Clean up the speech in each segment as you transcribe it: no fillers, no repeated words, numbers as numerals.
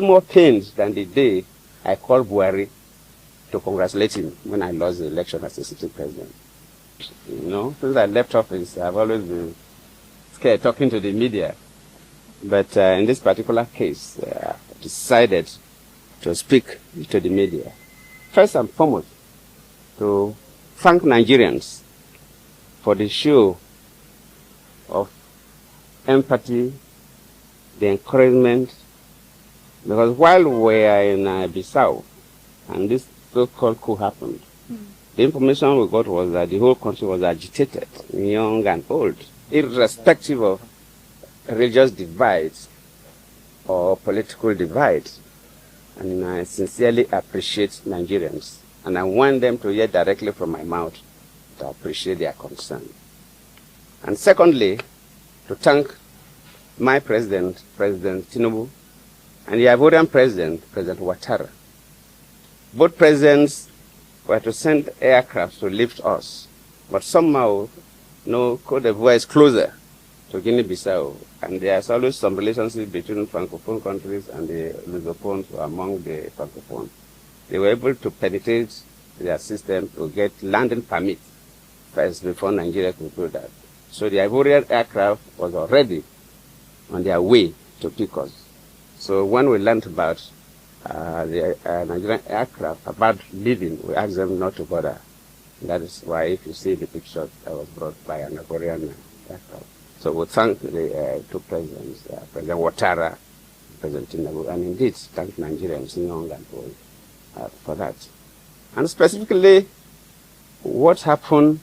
More pained than the day I called Buhari to congratulate him when I lost the election as a sitting president. You know, since I left office, I've always been scared talking to the media. But in this particular case, I decided to speak to the media. First and foremost, to thank Nigerians for the show of empathy, the encouragement, because while we were in Bissau and this so-called coup happened, the information we got was that the whole country was agitated, young and old, irrespective of religious divides or political divides. And I sincerely appreciate Nigerians, and I want them to hear directly from my mouth to appreciate their concern. And secondly, to thank my president, President Tinubu, and the Ivorian president, President Ouattara. Both presidents were to send aircraft to lift us, but somehow, Côte d'Ivoire is closer to Guinea-Bissau, and there's always some relationship between Francophone countries and the Lusophones among the Francophones. They were able to penetrate their system to get landing permit first before Nigeria could do that. So the Ivorian aircraft was already on their way to pick us. So when we learned about the Nigerian aircraft about leaving, we asked them not to bother. That is why, if you see the picture that was brought by an Ivorian aircraft. So we thank the two presidents, President Ouattara, President Tinubu, and indeed thank Nigerians, young and old, for that. And specifically, what happened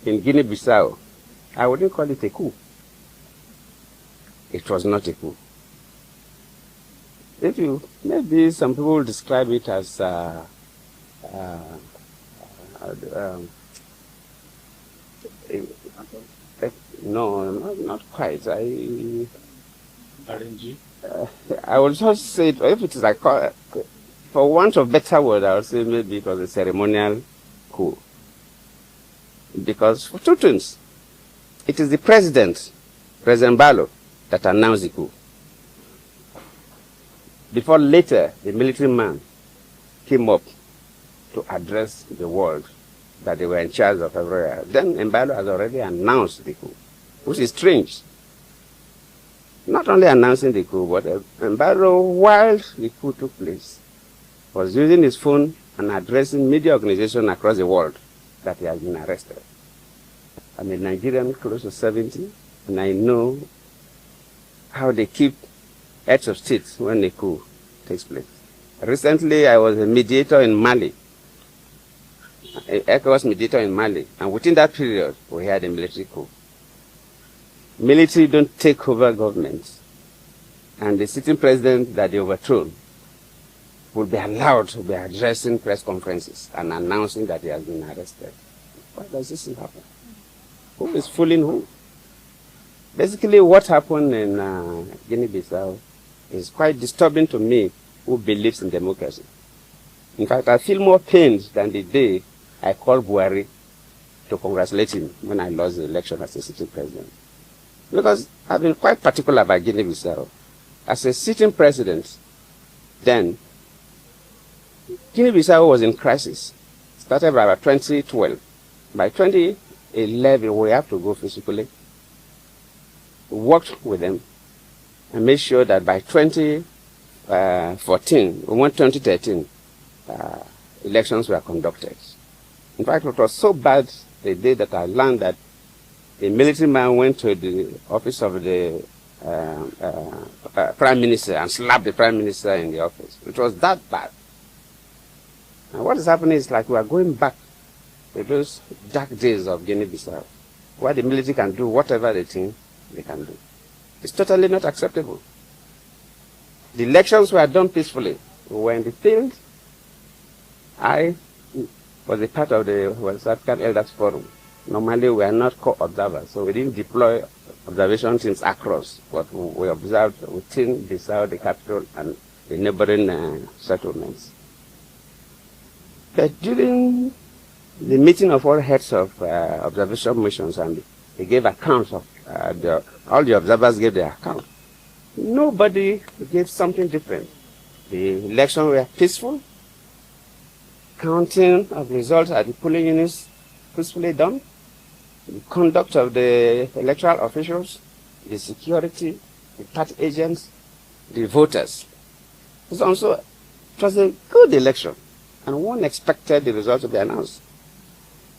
in Guinea-Bissau, I wouldn't call it a coup. It was not a coup. Maybe some people describe it as no, not quite. RNG? I would just say, if it is like, for want of better word, I would say maybe it was a ceremonial coup. Because for two things, it is the President Embaló, that announced the coup. Before later, the military man came up to address the world that they were in charge of everywhere. Then Embaló has already announced the coup, which is strange. Not only announcing the coup, but Embaló, while the coup took place, was using his phone and addressing media organizations across the world that he has been arrested. I'm a Nigerian close to 70, and I know how they keep heads of state when a coup takes place. Recently, I was a mediator in Mali, an ECOWAS mediator in Mali, and within that period, we had a military coup. Military don't take over governments, and the sitting president that they overthrown will be allowed to be addressing press conferences and announcing that he has been arrested. Why does this happen? Who is fooling who? Basically, what happened in Guinea-Bissau is quite disturbing to me, who believes in democracy. In fact, I feel more pained than the day I called Buhari to congratulate him when I lost the election as a sitting president. Because I've been quite particular about Guinea-Bissau. As a sitting president, then, Guinea-Bissau was in crisis. Started by about 2012. By 2011, we have to go physically. We worked with them and made sure that by 2014, we went 2013, elections were conducted. In fact, it was so bad the day that I learned that a military man went to the office of the Prime Minister and slapped the Prime Minister in the office. It was that bad. And what is happening is like we are going back to those dark days of Guinea-Bissau, where the military can do whatever they think they can do. It's totally not acceptable. The elections were done peacefully. We were in the field. I was a part of the West African Elders Forum. Normally, we are not co-observers, so we didn't deploy observation teams across, but we observed within Bissau, the capital, and the neighboring settlements. But during the meeting of all heads of observation missions, and they gave accounts of all the observers gave their account. Nobody gave something different. The elections were peaceful. Counting of results at the polling units peacefully done. The conduct of the electoral officials, the security, the party agents, the voters. It was a good election, and one expected the results to be announced.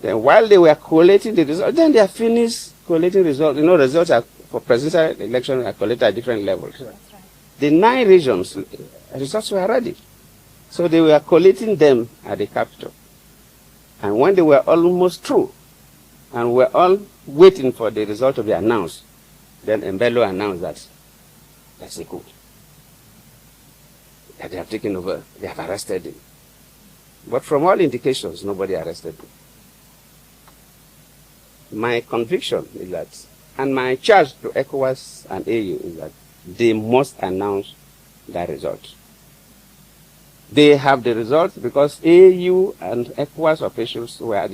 Then while they were collating the results, then they are finished collating results. You know, results for presidential election are collated at different levels. Right. The 9 regions, results were ready. So they were collating them at the capital. And when they were almost through, and were all waiting for the result to be announced, then Embaló announced that that's a coup. That they have taken over, they have arrested him. But from all indications, nobody arrested him. My conviction is that, and my charge to ECOWAS and AU is that they must announce that result. They have the result because AU and ECOWAS officials were at the